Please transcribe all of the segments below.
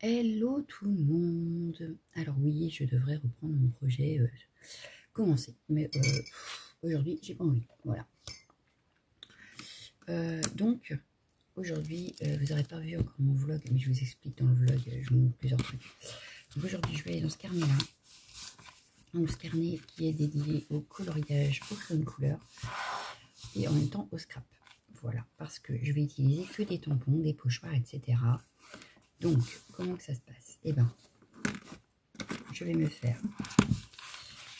Hello tout le monde. Alors oui, je devrais reprendre mon projet, commencer. Mais aujourd'hui, j'ai pas envie. Voilà. Donc, aujourd'hui, vous n'aurez pas vu encore mon vlog, mais je vous explique dans le vlog, je vous montre plusieurs trucs. Donc aujourd'hui, je vais aller dans ce carnet-là. Donc ce carnet qui est dédié au coloriage, au crayon de couleur et en même temps au scrap. Voilà, parce que je vais utiliser que des tampons, des pochoirs, etc. Donc, comment que ça se passe? Eh bien, je vais me faire,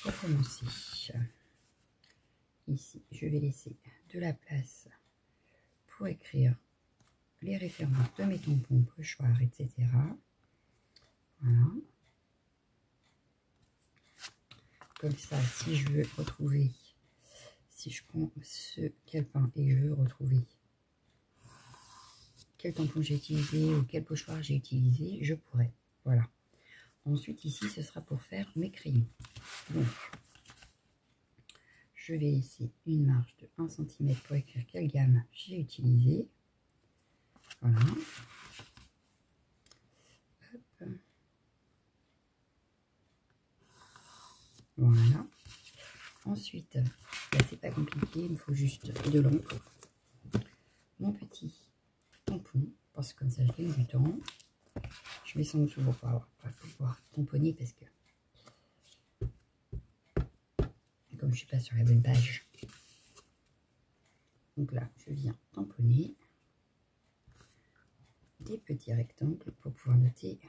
pour commencer, ici, je vais laisser de la place pour écrire les références de mes tampons, pochoirs, etc. Voilà. Comme ça, si je veux retrouver, si je prends ce calepin et je veux retrouver quel tampon j'ai utilisé ou quel pochoir j'ai utilisé, je pourrais. Voilà. Ensuite, ici, ce sera pour faire mes crayons. Donc, je vais laisser une marge de 1 cm pour écrire quelle gamme j'ai utilisé. Voilà. Hop. Voilà. Ensuite, là, c'est pas compliqué, il me faut juste de l'encre. Mon petit tampon, parce que comme ça, je gagne du temps. Je mets ça en dessous pour pouvoir tamponner parce que comme je suis pas sur la bonne page. Donc là, je viens tamponner des petits rectangles pour pouvoir noter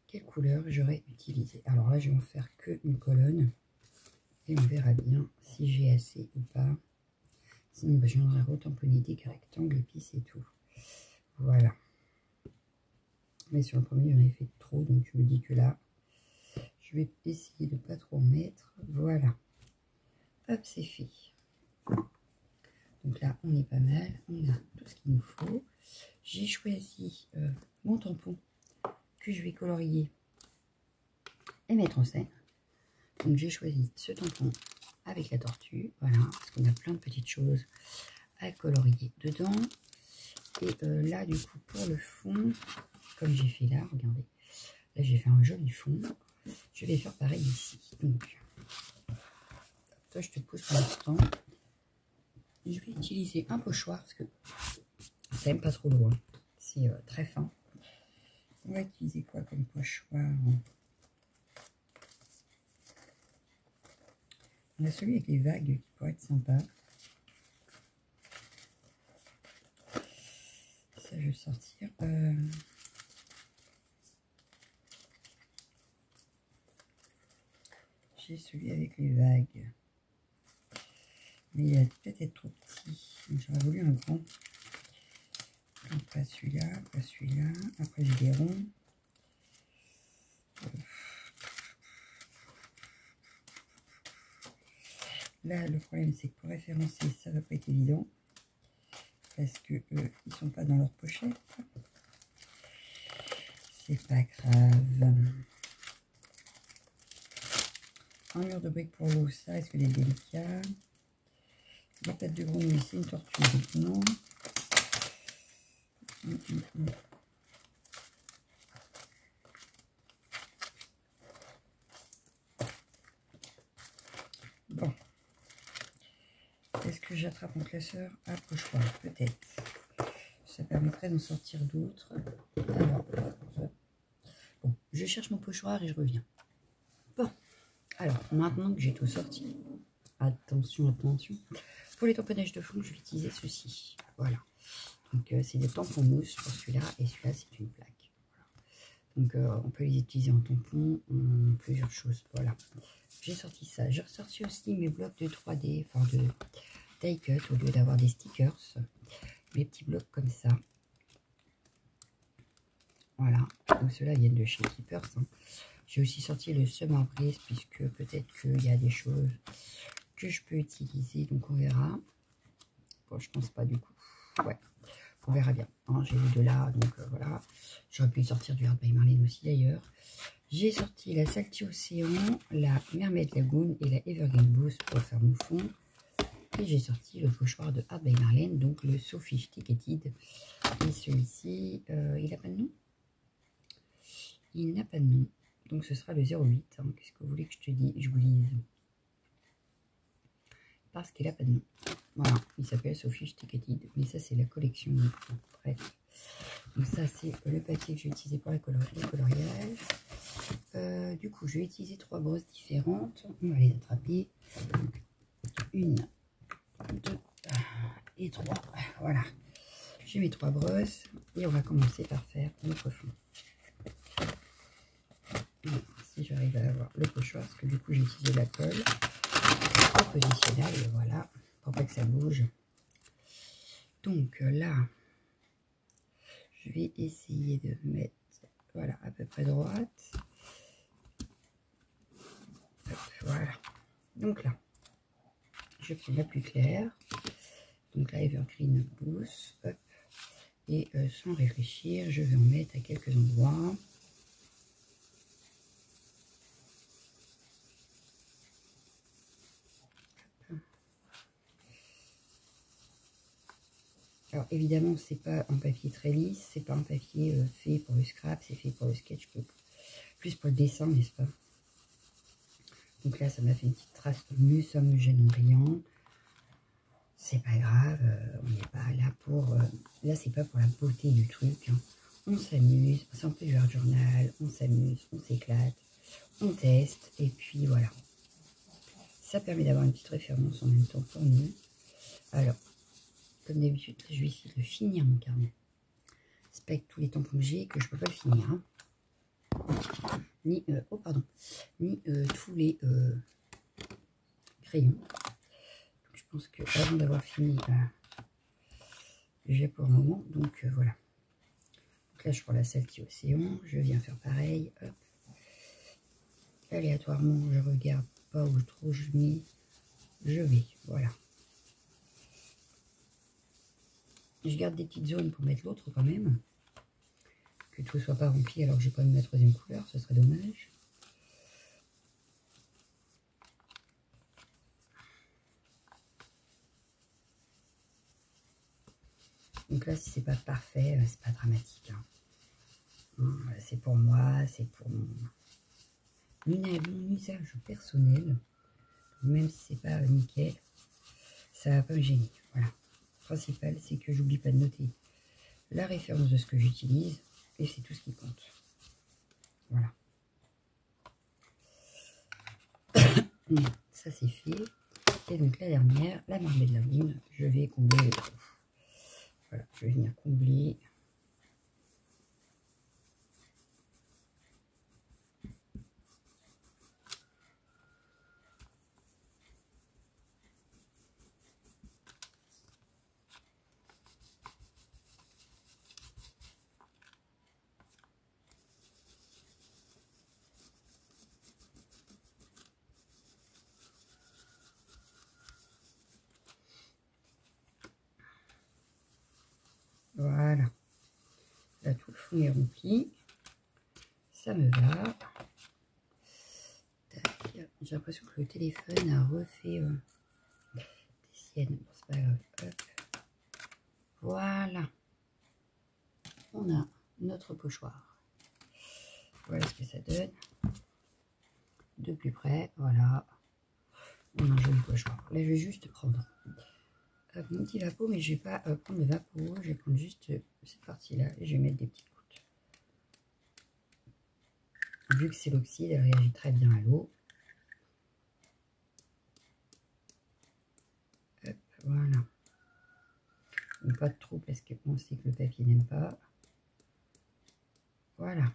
quelle couleur j'aurais utilisé. Alors là, je vais en faire qu'une colonne et on verra bien si j'ai assez ou pas. Sinon, je viendrai retamponner des rectangles et puis c'est tout. Voilà. Mais sur le premier, j'en avais fait trop, donc je me dis que là, je vais essayer de ne pas trop en mettre. Voilà. Hop, c'est fait. Donc là, on est pas mal. On a tout ce qu'il nous faut. J'ai choisi mon tampon que je vais colorier et mettre en scène. Donc j'ai choisi ce tampon avec la tortue. Voilà, parce qu'on a plein de petites choses à colorier dedans. Et là, du coup, pour le fond, comme j'ai fait là, regardez. Là, j'ai fait un joli fond. Je vais faire pareil ici. Donc, toi, je te pose pour l'instant. Je vais utiliser un pochoir parce que ça n'aime pas trop loin. C'est très fin. On va utiliser quoi comme pochoir? On a celui avec les vagues qui pourrait être sympa. Ça, je vais le sortir. J'ai celui avec les vagues. Mais il va peut-être être trop petit. J'aurais voulu un grand. Donc pas celui-là, pas celui-là. Après j'ai des ronds. Là le problème c'est que pour référencer ça va pas être évident. Parce que ils sont pas dans leur pochette. C'est pas grave. Un mur de briques pour l'eau, ça risque d'être délicat. La tête de grenouille, c'est une tortue, donc non. Bon. Est-ce que j'attrape mon classeur à pochoir? Peut-être. Ça permettrait d'en sortir d'autres. Alors, bon, je cherche mon pochoir et je reviens. Bon, alors, maintenant que j'ai tout sorti, attention, attention. Pour les tamponnages de fond, je vais utiliser ceci. Voilà. Donc, c'est des tampons mousse pour celui-là et celui-là, c'est une plaque. Voilà. Donc, on peut les utiliser en tampon, en plusieurs choses. Voilà. J'ai sorti ça. J'ai ressorti aussi mes blocs de 3D, enfin de die cut, au lieu d'avoir des stickers. Mes petits blocs comme ça. Voilà. Donc, ceux-là viennent de chez Keepers. Hein. J'ai aussi sorti le Summer Breeze, puisque peut-être qu'il y a des choses que je peux utiliser. Donc, on verra. Bon, je pense pas du coup. Ouais. On verra bien. Hein, j'ai vu de là, donc voilà. J'aurais pu sortir du Art by Marlene aussi d'ailleurs. J'ai sorti la Salty Océan, la Mermaid Lagoon et la Evergreen Boost pour faire mon fond. Et j'ai sorti le pochoir de Art by Marlene, donc le Sophie Ticketed. Et celui-ci, il n'a pas de nom? il n'a pas de nom. Donc ce sera le 08. Hein. Qu'est-ce que vous voulez que je vous lise? Parce qu'il n'a pas de nom. Voilà, il s'appelle Sophie Sticketed. Mais ça, c'est la collection. Bref. Donc ça, c'est le papier que je vais utiliser pour le coloriage. Du coup, je vais utiliser 3 brosses différentes. On va les attraper. Donc, 1, 2 et 3. Voilà. J'ai mes 3 brosses. Et on va commencer par faire notre fond. Si j'arrive à avoir le pochoir, parce que du coup, j'ai utilisé la colle positionnelle. Et voilà. Pour pas que ça bouge. Donc là, je vais essayer de mettre, voilà, à peu près droite. Hop, voilà. Donc là, je prends la plus claire. Donc là, Evergreen Boost. Hop. Et sans réfléchir, je vais en mettre à quelques endroits. Alors évidemment, c'est pas un papier très lisse, c'est pas un papier fait pour le scrap, c'est fait pour le sketchbook. Plus pour le dessin, n'est-ce pas? Donc là, ça m'a fait une petite trace de mu, ça me gêne en rien. C'est pas grave, on n'est pas là pour... là, c'est pas pour la beauté du truc. Hein. On s'amuse, c'est un peu du art journal, on s'amuse, on s'éclate, on teste, et puis voilà. Ça permet d'avoir une petite référence en même temps pour nous. Alors, comme d'habitude, je vais essayer de finir mon carnet. C'est pas avec tous les tampons que j'ai que je peux pas le finir. Hein. Ni, oh pardon, ni tous les crayons. Donc, je pense que avant d'avoir fini, j'ai pour le moment. Donc voilà. Donc là, je prends la Salty Océan. Je viens faire pareil. Hop. Aléatoirement, je regarde pas où trop je mets. Je vais, voilà. Je garde des petites zones pour mettre l'autre quand même. Que tout soit pas rempli alors que j'ai pas mis ma troisième couleur, ce serait dommage. Donc là, si c'est pas parfait, c'est pas dramatique. Hein. C'est pour moi, c'est pour mon usage personnel. Même si c'est pas nickel, ça va pas me gêner. Voilà. Le principal, c'est que j'oublie pas de noter la référence de ce que j'utilise et c'est tout ce qui compte. Voilà. Ça c'est fait. Et donc la dernière, la marmée de la lune, je vais combler le trou. Voilà, je vais venir combler. Voilà. Là, tout le fond est rempli. Ça me va. J'ai l'impression que le téléphone a refait des siennes. Bon, c'est pas grave. Hop. Voilà. On a notre pochoir. Voilà ce que ça donne. De plus près, voilà. On a un joli pochoir. Là, je vais juste prendre mon petit vapeau, mais je vais pas prendre le vapeau. Je vais prendre juste cette partie-là et je vais mettre des petites gouttes. Vu que c'est l'oxyde, elle réagit très bien à l'eau. Hop, voilà. Donc, pas de trop parce qu'on sait que le papier n'aime pas. Voilà.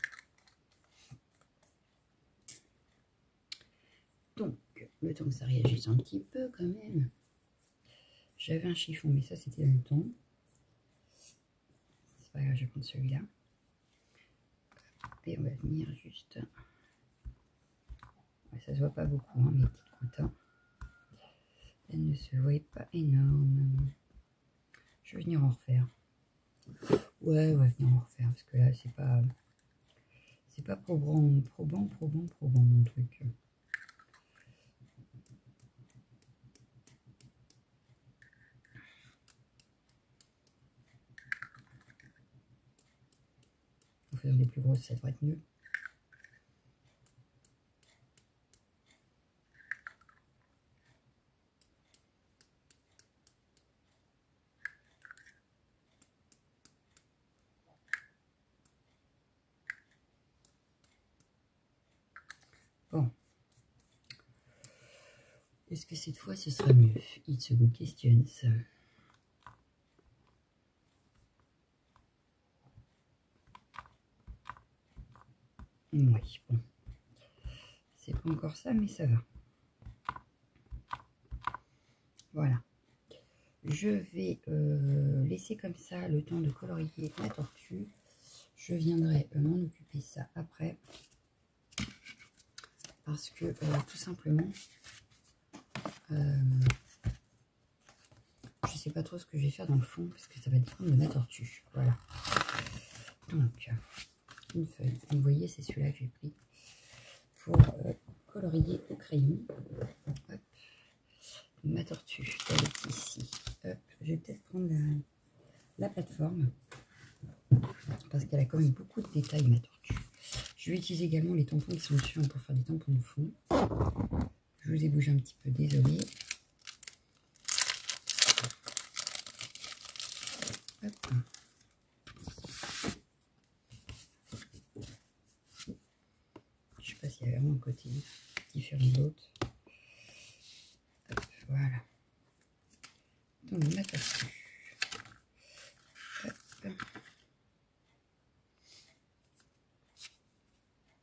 Donc, le temps que ça réagisse un petit peu quand même. J'avais un chiffon, mais ça c'était longtemps. C'est pas grave, je vais prendre celui-là. Et on va venir juste... Ouais, ça se voit pas beaucoup, hein, mes petites gouttes. Hein. Elles ne se voient pas énormes. Je vais venir en refaire. Ouais, on va venir en refaire, parce que là, c'est pas probant mon truc. En faisant des plus grosses, ça devrait être mieux. Bon. Est-ce que cette fois ce sera mieux? It's a good question. Oui, bon. C'est pas encore ça, mais ça va. Voilà. Je vais laisser comme ça le temps de colorier la tortue. Je viendrai m'en occuper ça après. Parce que tout simplement, je sais pas trop ce que je vais faire dans le fond. Parce que ça va dépendre de ma tortue. Voilà. Donc, une feuille. Vous voyez, c'est celui-là que j'ai pris pour colorier au crayon. Hop. Ma tortue, elle est ici. Hop. Je vais peut-être prendre la plateforme. Parce qu'elle a quand même beaucoup de détails, ma tortue. Je vais utiliser également les tampons qui sont dessus pour faire des tampons de fond. Je vous ai bougé un petit peu, désolé. Hop. Je sais pas s'il y a vraiment un côté différent de l'autre. Voilà. Donc ma tortue. Hop.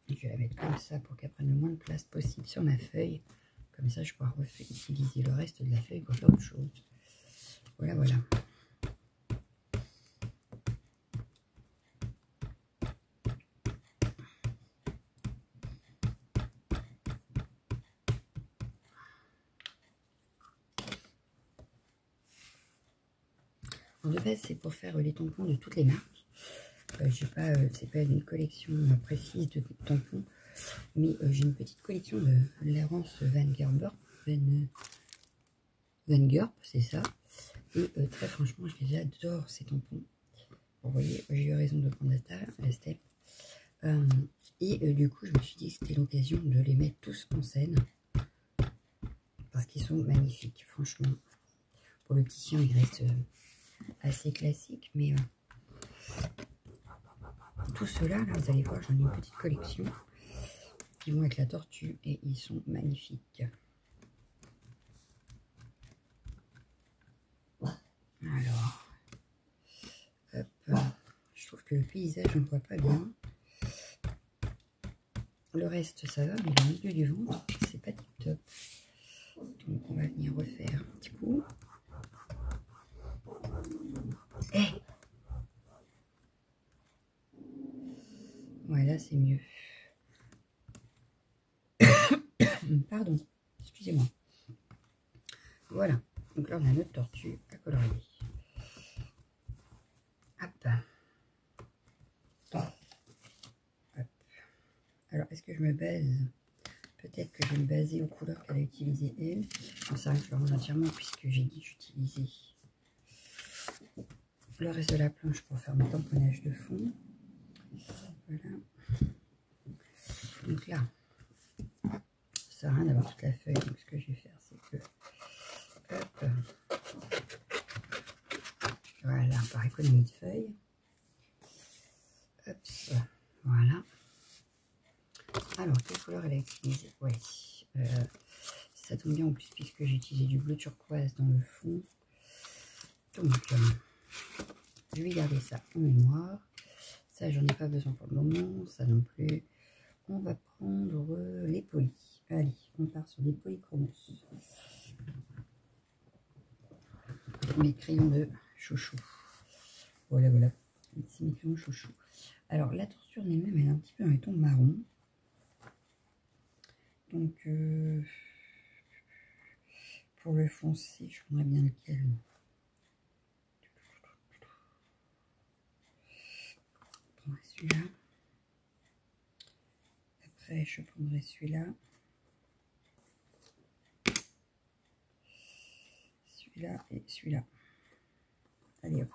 Je vais la mettre comme ça pour qu'elle prenne le moins de place possible sur ma feuille. Comme ça, je pourrai utiliser le reste de la feuille pour faire autre chose. Voilà, voilà. De base, c'est pour faire les tampons de toutes les marques. C'est pas une collection précise de tampons, mais j'ai une petite collection de Laurence Van Gerber. Van Gerb, c'est ça. Et très franchement, je les adore, ces tampons. Vous voyez, j'ai eu raison de prendre la step. Du coup, je me suis dit que c'était l'occasion de les mettre tous en scène. Parce qu'ils sont magnifiques, franchement. Pour le petit chien, il reste assez classique, mais tout cela, là, vous allez voir, j'en ai une petite collection qui vont avec la tortue et ils sont magnifiques. Alors, hop, je trouve que le paysage, on ne voit pas bien. Le reste, ça va, mais le milieu du ventre, c'est pas tip top. Donc, on va venir refaire un petit coup. Hey, ouais, là, c'est mieux. Pardon, excusez-moi. Voilà, donc là, on a notre tortue à colorier. Hop. Hop. Alors, est-ce que je me base? Peut-être que je vais me baser aux couleurs qu'elle a utilisées, elle. Bon, ça, je le range entièrement puisque j'ai dit que j'utilisais le reste de la planche pour faire mon tamponnage de fond. Voilà. Donc là, ça sert à rien d'avoir toute la feuille. Donc ce que je vais faire, c'est que... Hop. Voilà, par économie de feuilles. Hop. Voilà. Alors, quelle couleur elle a utilisé? Ouais. Ça tombe bien en plus puisque j'ai utilisé du bleu turquoise dans le fond. Donc, je vais garder ça en mémoire. Ça, j'en ai pas besoin pour le moment. Ça non plus. On va prendre les polis. Allez, on part sur les polychromos. Mes crayons de chouchou. Voilà, voilà. C'est mes crayons chouchou. Alors, la tortue en elle-même, elle est un petit peu dans les tons marron. Donc, pour le foncé, je prendrais bien lequel? Je prendrai celui-là. Après, je prendrai celui-là. Celui-là et celui-là. Allez, hop.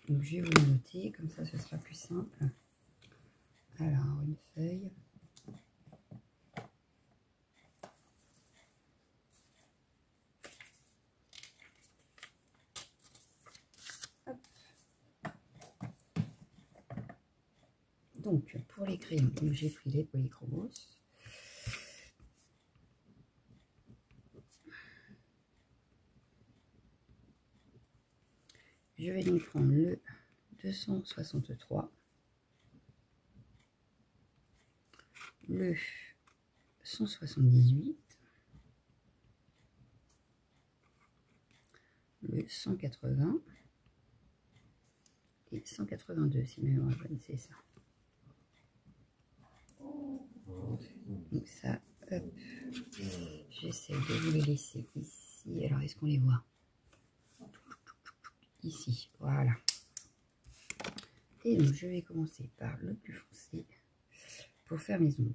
Donc, je vais vous les noter. Comme ça, ce sera plus simple. Alors, une feuille. Donc, pour les crayons, j'ai pris les polychromos. Je vais donc prendre le 263, le 178, le 180 et 182, si ma mémoire est bonne, c'est ça. Donc ça, hop, j'essaie de vous les laisser ici. Alors, est-ce qu'on les voit? Ici, voilà. Et donc, je vais commencer par le plus foncé pour faire mes ombres.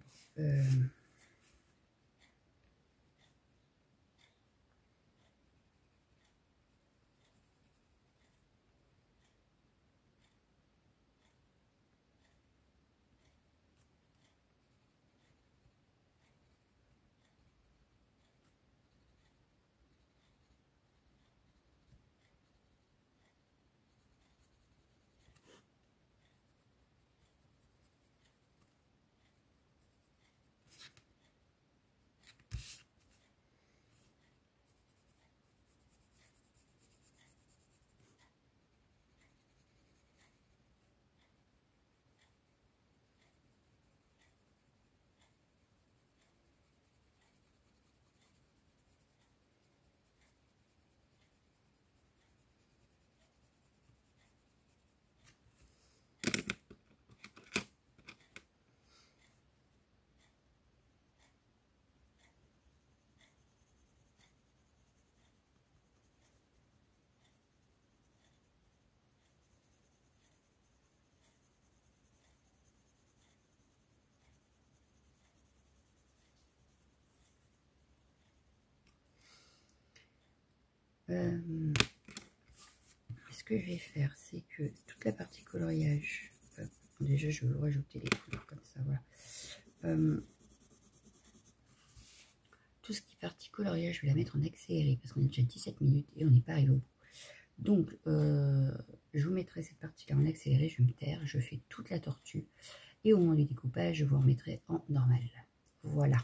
Ce que je vais faire, c'est que toute la partie coloriage, déjà je vais vous rajouter les couleurs comme ça, voilà. Tout ce qui est partie coloriage, je vais la mettre en accéléré parce qu'on est déjà 17 minutes et on n'est pas arrivé au bout. Donc, je vous mettrai cette partie-là en accéléré, je vais me taire, je fais toute la tortue et au moment du découpage, je vous remettrai en normal. Voilà.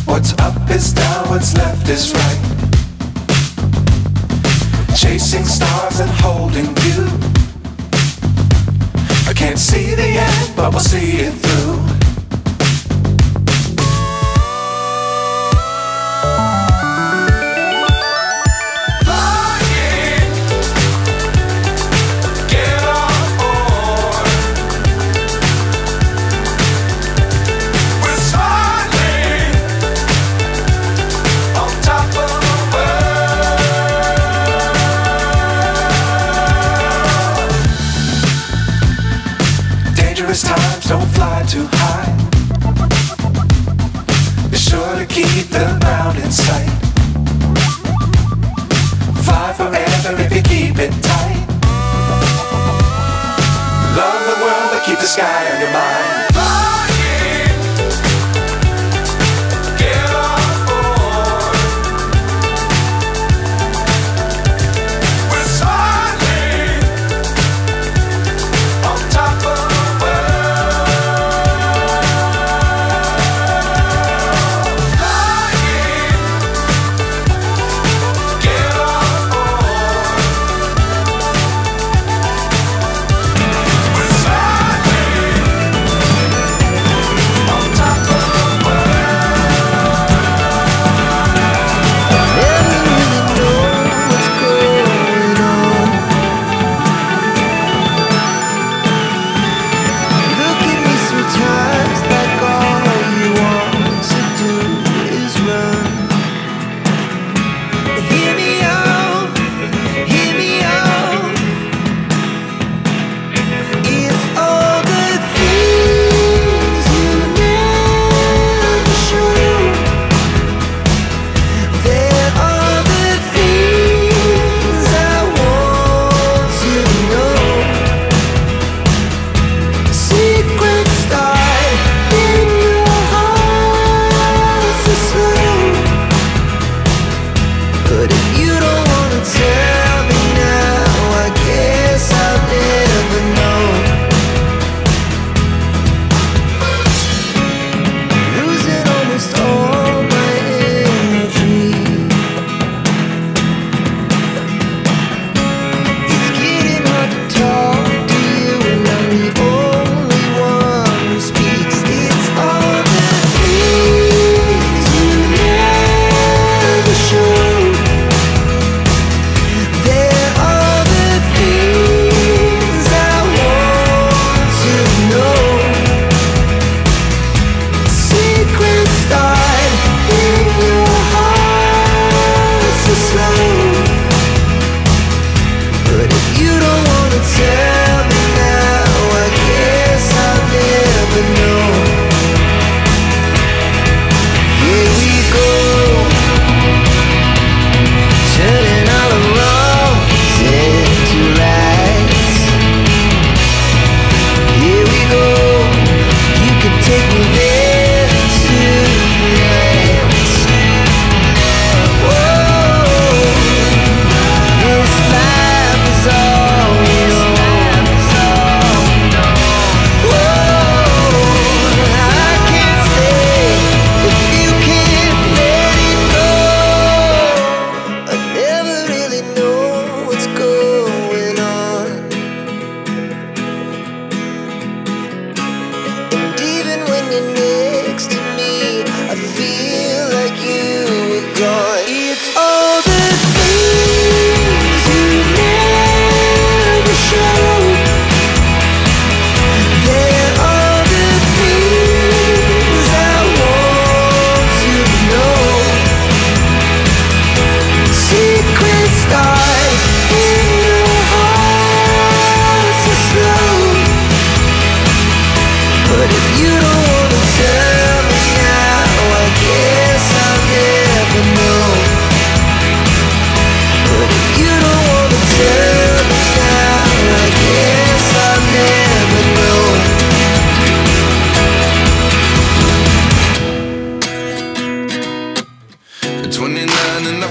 What's up is down, what's left is right. Chasing stars and holding you. I can't see the end, but we'll see it through. Times don't fly too high. Be sure to keep the ground in sight. Fly forever if you keep it tight. Love the world but keep the sky on your mind.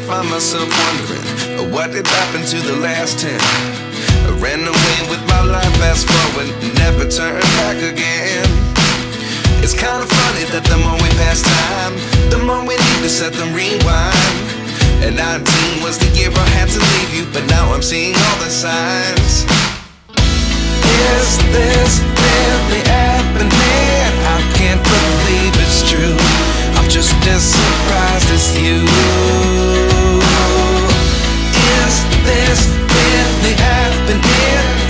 find myself wondering, what did happen to the last 10? I ran away with my life, fast forward, never turn back again. It's kind of funny that the more we pass time, the more we need to set them rewind. And 19 was the year I had to leave you, but now I'm seeing all the signs. Is this really happening? I can't believe it's true. I'm just as surprised as you. Is this really happening?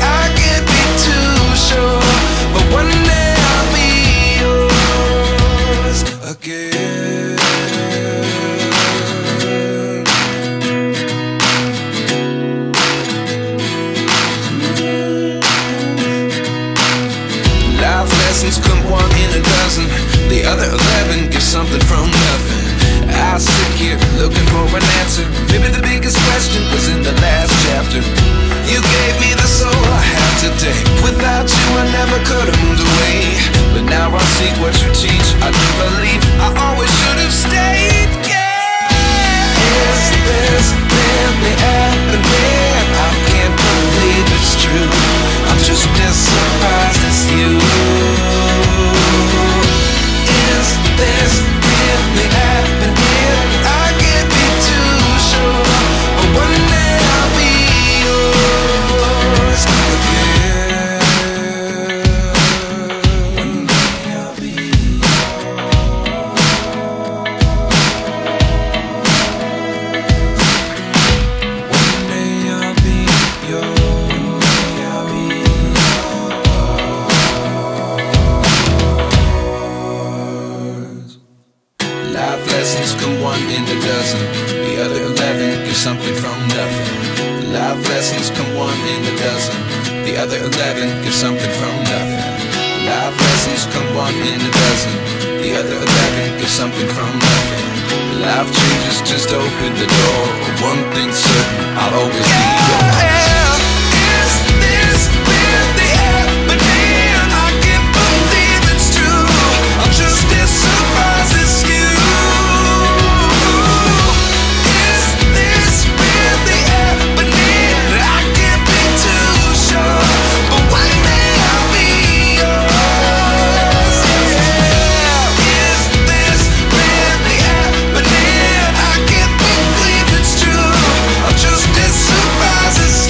I can't be too sure, but one day I'll be yours again. Life lessons come one in a dozen, the other 11 give something from nothing. I sit here looking for an answer. Maybe the biggest question was in the last chapter. You gave me the soul I have today. Without you I never could have moved away, but now I see what you teach. I do believe I always should have stayed. Yeah. Is this really happening? I can't believe it's true. I'm just as surprised as you. Is this really happening? I can't be too sure, but one day I'll be yours again. One day I'll be One day I'll be yours. I'll be yours. Life lessons come one in a dozen, the other 11 give something from nothing. Life lessons come one in a dozen, the other 11 give something from nothing. Life lessons come one in a dozen, the other 11 give something from nothing. Life changes just open the door. One thing's certain, I'll always be yours. Is this really happening? I can't believe it's true. I'm just as surprised as you. Is this really happening? I can't be too sure, but one day I'll be yours. Is this really happening? I can't believe it's true. I'm just as surprised as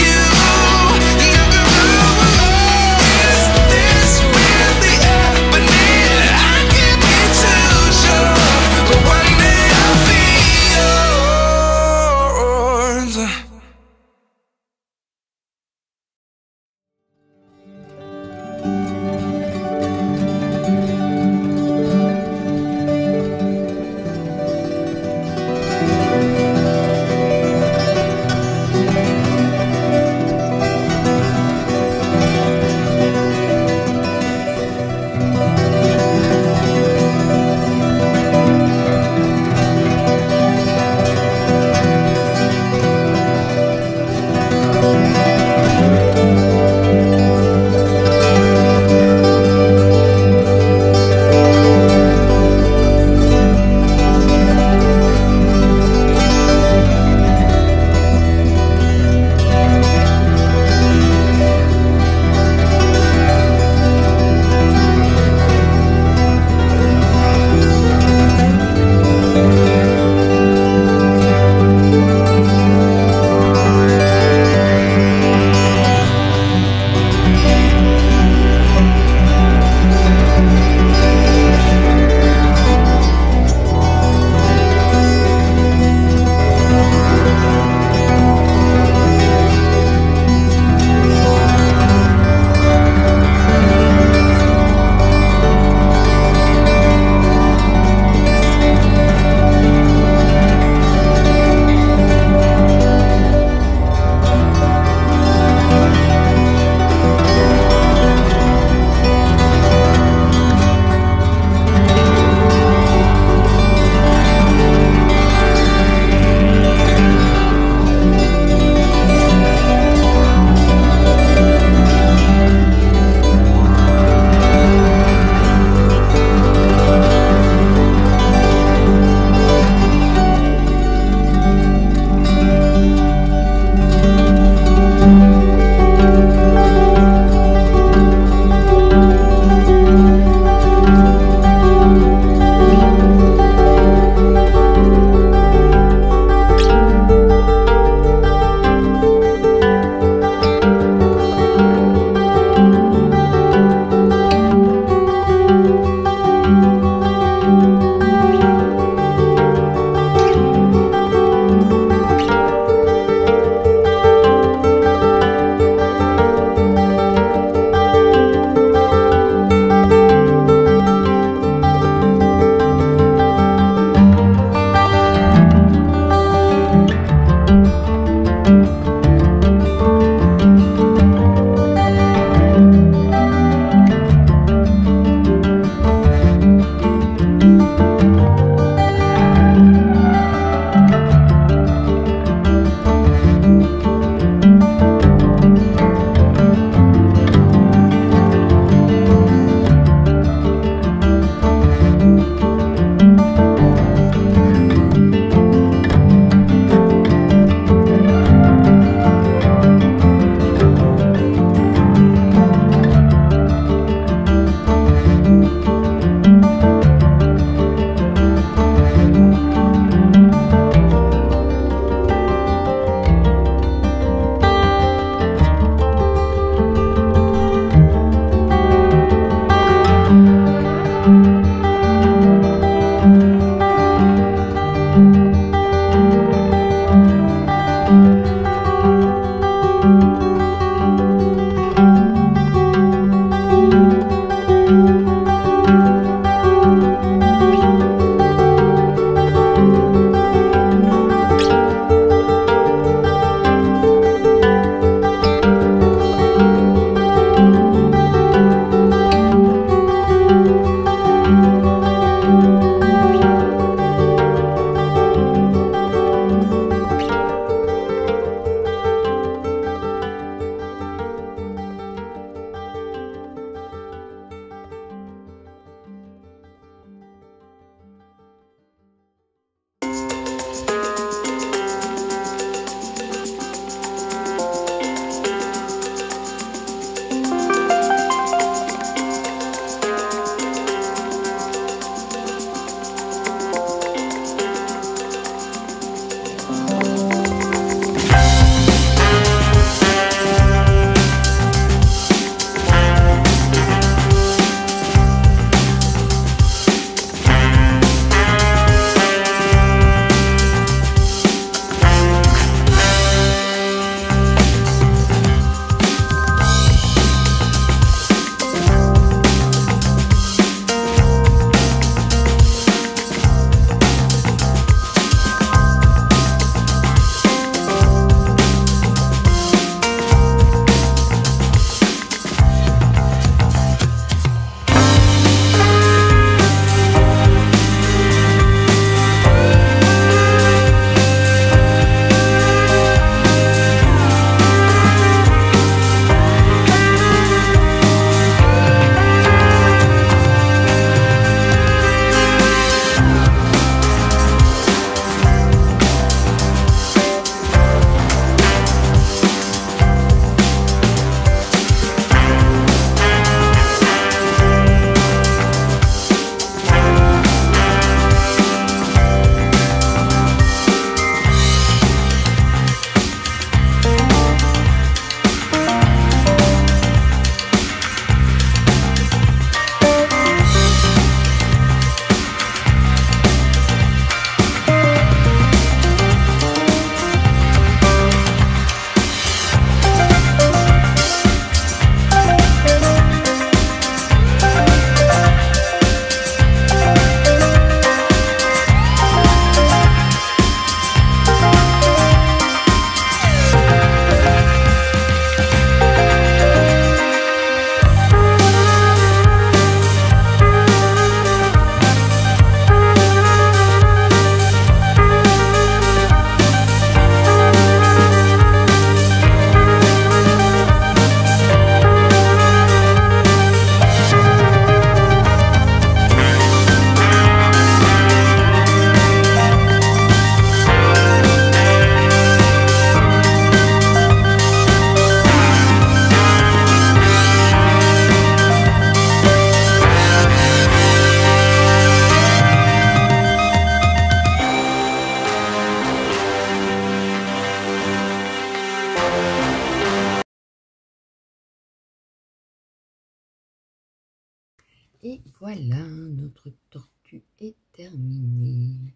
Et voilà, notre tortue est terminée.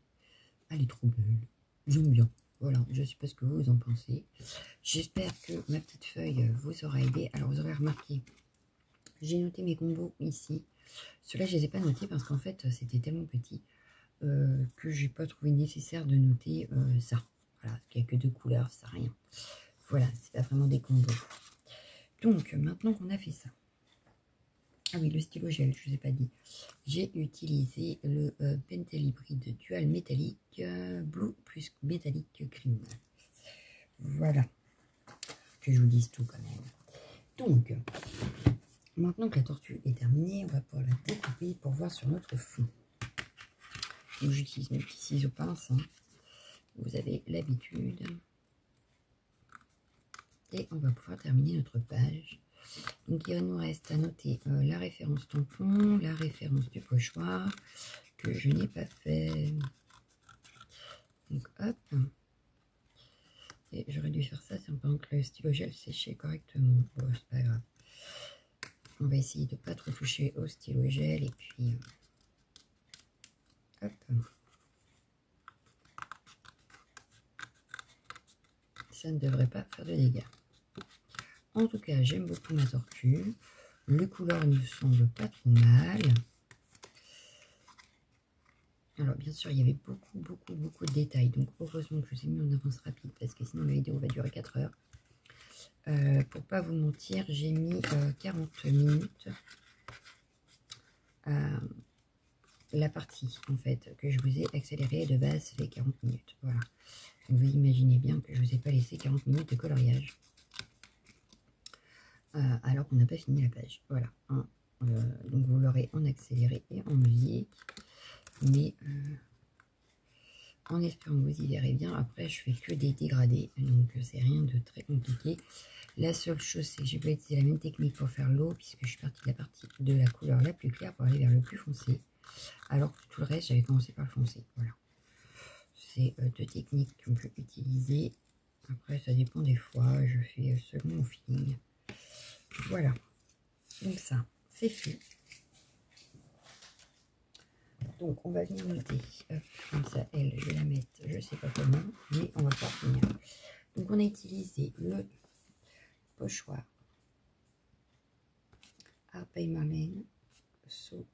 Elle est trop belle. J'aime bien. Voilà, je ne sais pas ce que vous en pensez. J'espère que ma petite feuille vous aura aidé. Alors, vous aurez remarqué, j'ai noté mes combos ici. Ceux-là, je ne les ai pas notés parce qu'en fait, c'était tellement petit que j'ai pas trouvé nécessaire de noter ça. Voilà, parce qu'il n'y a que 2 couleurs, ça sert à rien. Voilà, c'est pas vraiment des combos. Donc, maintenant qu'on a fait ça. Ah oui, le stylo gel, je ne vous ai pas dit. J'ai utilisé le Pentel hybride dual métallique blue plus métallique green. Voilà. Que je vous dise tout quand même. Donc, maintenant que la tortue est terminée, on va pouvoir la découper pour voir sur notre fond. Donc, j'utilise mes petits ciseaux pinces. Hein. Vous avez l'habitude. Et on va pouvoir terminer notre page. Donc, il nous reste à noter la référence tampon, la référence du pochoir, que je n'ai pas fait. Donc, hop. Et j'aurais dû faire ça pendant que le stylo gel séchait correctement. Bon, c'est pas grave. On va essayer de ne pas trop toucher au stylo gel. Et puis, hop. Ça ne devrait pas faire de dégâts. En tout cas, j'aime beaucoup ma tortue. Le couleur ne semble pas trop mal. Alors, bien sûr, il y avait beaucoup de détails. Donc, heureusement que je vous ai mis en avance rapide parce que sinon, la vidéo va durer 4 heures. Pour pas vous mentir, j'ai mis 40 minutes à la partie, en fait, que je vous ai accélérée de base, fait 40 minutes. Voilà. Donc, vous imaginez bien que je ne vous ai pas laissé 40 minutes de coloriage. Alors qu'on n'a pas fini la page. Voilà. Hein. Donc vous l'aurez en accéléré et en musique. Mais en espérant que vous y verrez bien. Après, je fais que des dégradés. Donc c'est rien de très compliqué. La seule chose, c'est que j'ai pas utilisé la même technique pour faire l'eau. Puisque je suis partie de la couleur la plus claire pour aller vers le plus foncé. Alors que tout le reste, j'avais commencé par le foncé. Voilà. C'est 2 techniques qu'on peut utiliser. Après, ça dépend des fois. Je fais selon mon feeling. Voilà, donc ça, c'est fait. Donc, on va venir noter. Hop, comme ça, elle, je vais la mettre, je ne sais pas comment, mais on va pouvoir finir. Donc, on a utilisé le pochoir Harper Marlene. C'était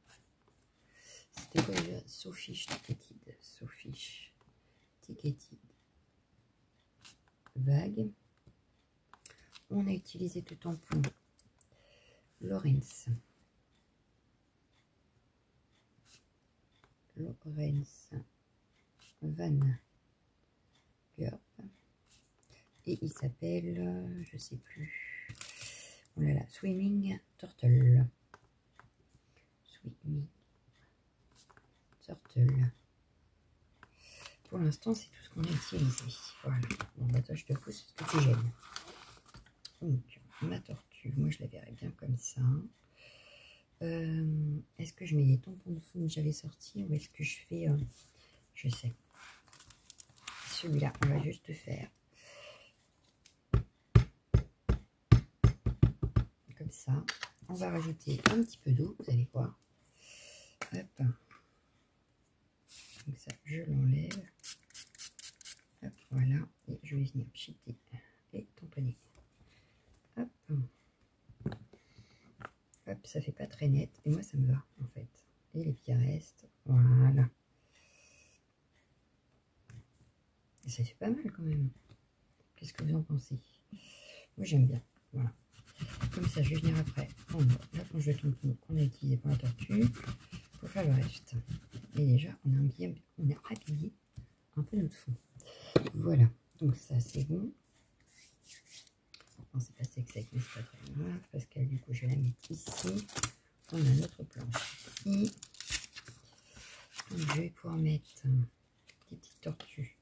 quoi déjà? Sofish Ticketed. Sofish Ticketed. Vague. On a utilisé le tampon Lawrence Van Gurp et il s'appelle, je sais plus, oh là là, Swimming Turtle. Pour l'instant, c'est tout ce qu'on a utilisé. Voilà. Bon, la touche de pouce, ce que tu gênes. Donc, ma tortue, moi je la verrais bien comme ça. Est-ce que je mets des tampons de fond que j'avais sortis ou est-ce que je fais, je sais. Celui-là, on va juste faire comme ça. On va rajouter un petit peu d'eau, vous allez voir. Hop. Comme ça, je l'enlève. Hop, voilà. Et je vais venir pchiter et tamponner. Hop. Hop, ça fait pas très net. Et moi, ça me va, en fait. Et les pieds restent. Voilà. Et ça fait pas mal, quand même. Qu'est-ce que vous en pensez? Moi, j'aime bien. Voilà. Comme ça, je vais venir après prendre la planche de tampon qu'on a utilisée pour la tortue pour faire le reste. Et déjà, on a habillé un peu notre fond. Voilà. Donc, ça, c'est bon. Non, c'est pas sec, mais c'est pas très grave parce que du coup, je vais la mettre ici. On a notre planche ici. Donc, je vais pouvoir mettre des petites tortues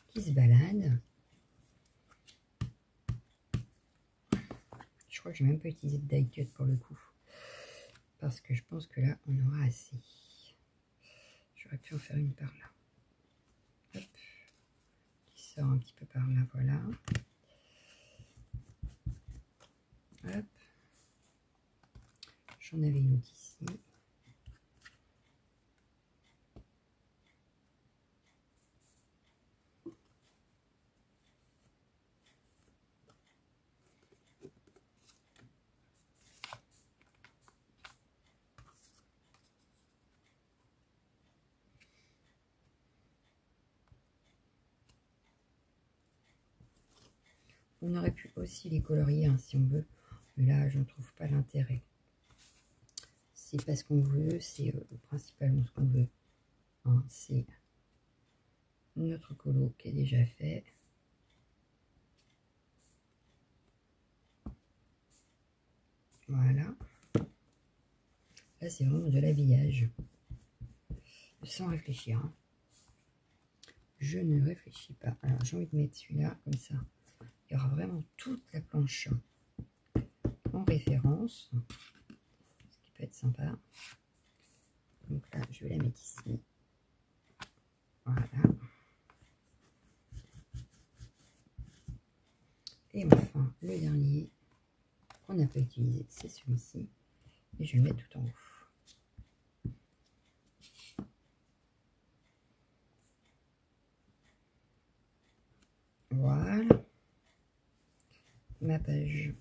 qui se baladent. Je crois que je n'ai même pas utilisé de die cut pour le coup. Parce que je pense que là, on aura assez. J'aurais pu en faire une par là. Hop. Qui sort un petit peu par là, voilà. Hop. J'en avais une autre ici. on aurait pu aussi les colorier hein, si on veut. Mais là, je ne trouve pas l'intérêt. C'est pas ce qu'on veut, c'est principalement ce qu'on veut. Hein, c'est notre colo qui est déjà fait. Voilà. Là, c'est vraiment de l'habillage. Sans réfléchir. Hein. Je ne réfléchis pas. Alors, j'ai envie de mettre celui-là, comme ça. Il y aura vraiment toute la planche en référence. Ce qui peut être sympa. Donc là, je vais la mettre ici. Voilà. Et enfin, le dernier qu'on n'a pas utilisé, c'est celui-ci. Et je vais le mettre tout en haut. Voilà. Ma page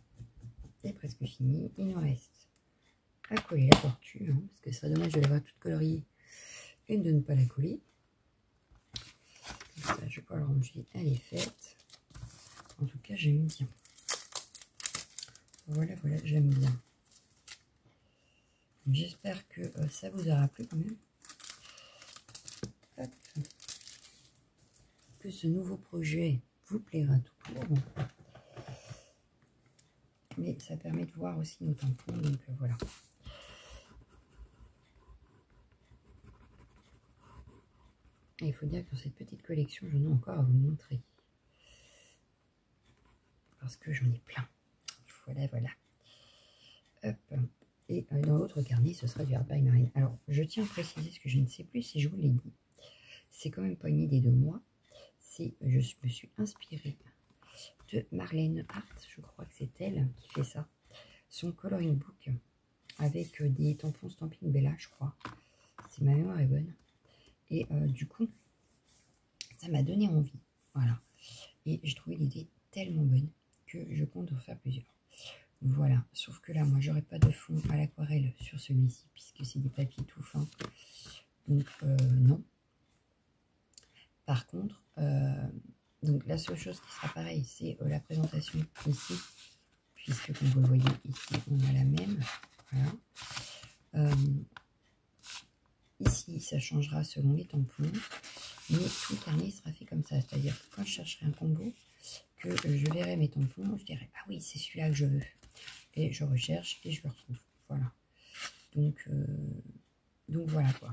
est presque finie. Il nous reste à coller la tortue, hein, parce que ce serait dommage de l'avoir toute coloriée et de ne pas la coller. Comme ça, je peux la ranger. Elle est faite. En tout cas, j'aime bien. Voilà, voilà, j'aime bien. J'espère que ça vous aura plu quand même. Hop. Que ce nouveau projet vous plaira tout court. Mais ça permet de voir aussi nos tampons, donc voilà. Et il faut dire que dans cette petite collection, j'en ai encore à vous montrer. Parce que j'en ai plein. Voilà, voilà. Hop. Et dans l'autre carnet, ce sera du Art by Marine. Alors, je tiens à préciser, ce que je ne sais plus si je vous l'ai dit. C'est quand même pas une idée de moi. Je me suis inspirée de Marlène Hart, je crois que c'est elle qui fait ça. Son coloring book avec des tampons Stampin' Bella, je crois. Si ma mémoire est bonne. Et du coup, ça m'a donné envie. Voilà. Et j'ai trouvé l'idée tellement bonne que je compte en faire plusieurs. Voilà, sauf que là, moi, j'aurais pas de fond à l'aquarelle sur celui-ci, puisque c'est des papiers tout fins. Donc, non. Par contre, donc la seule chose qui sera pareille, c'est la présentation ici, puisque comme vous le voyez ici, on a la même. Voilà. Ici, ça changera selon les tampons, mais tout le carnet sera fait comme ça. C'est-à-dire que quand je chercherai un combo, que je verrai mes tampons, je dirai ah oui, c'est celui-là que je veux. Et je recherche et je le retrouve. Voilà. Donc voilà quoi.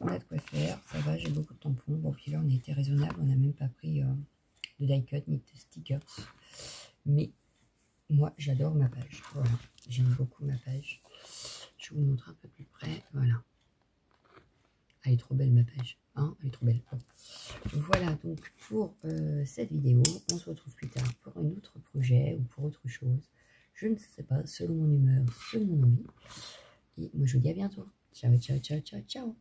On a de quoi faire, ça va, j'ai beaucoup de tampons. Bon, puis là, on a été raisonnable, on n'a même pas pris de die cut ni de stickers. Mais moi, j'adore ma page. Voilà, j'aime beaucoup ma page. Je vous montre un peu plus près. Voilà. Elle est trop belle, ma page. Hein, elle est trop belle. Bon. Voilà, donc pour cette vidéo, on se retrouve plus tard pour un autre projet ou pour autre chose. Je ne sais pas, selon mon humeur, selon mon envie. Et moi, je vous dis à bientôt. Ciao, ciao, ciao, ciao, ciao.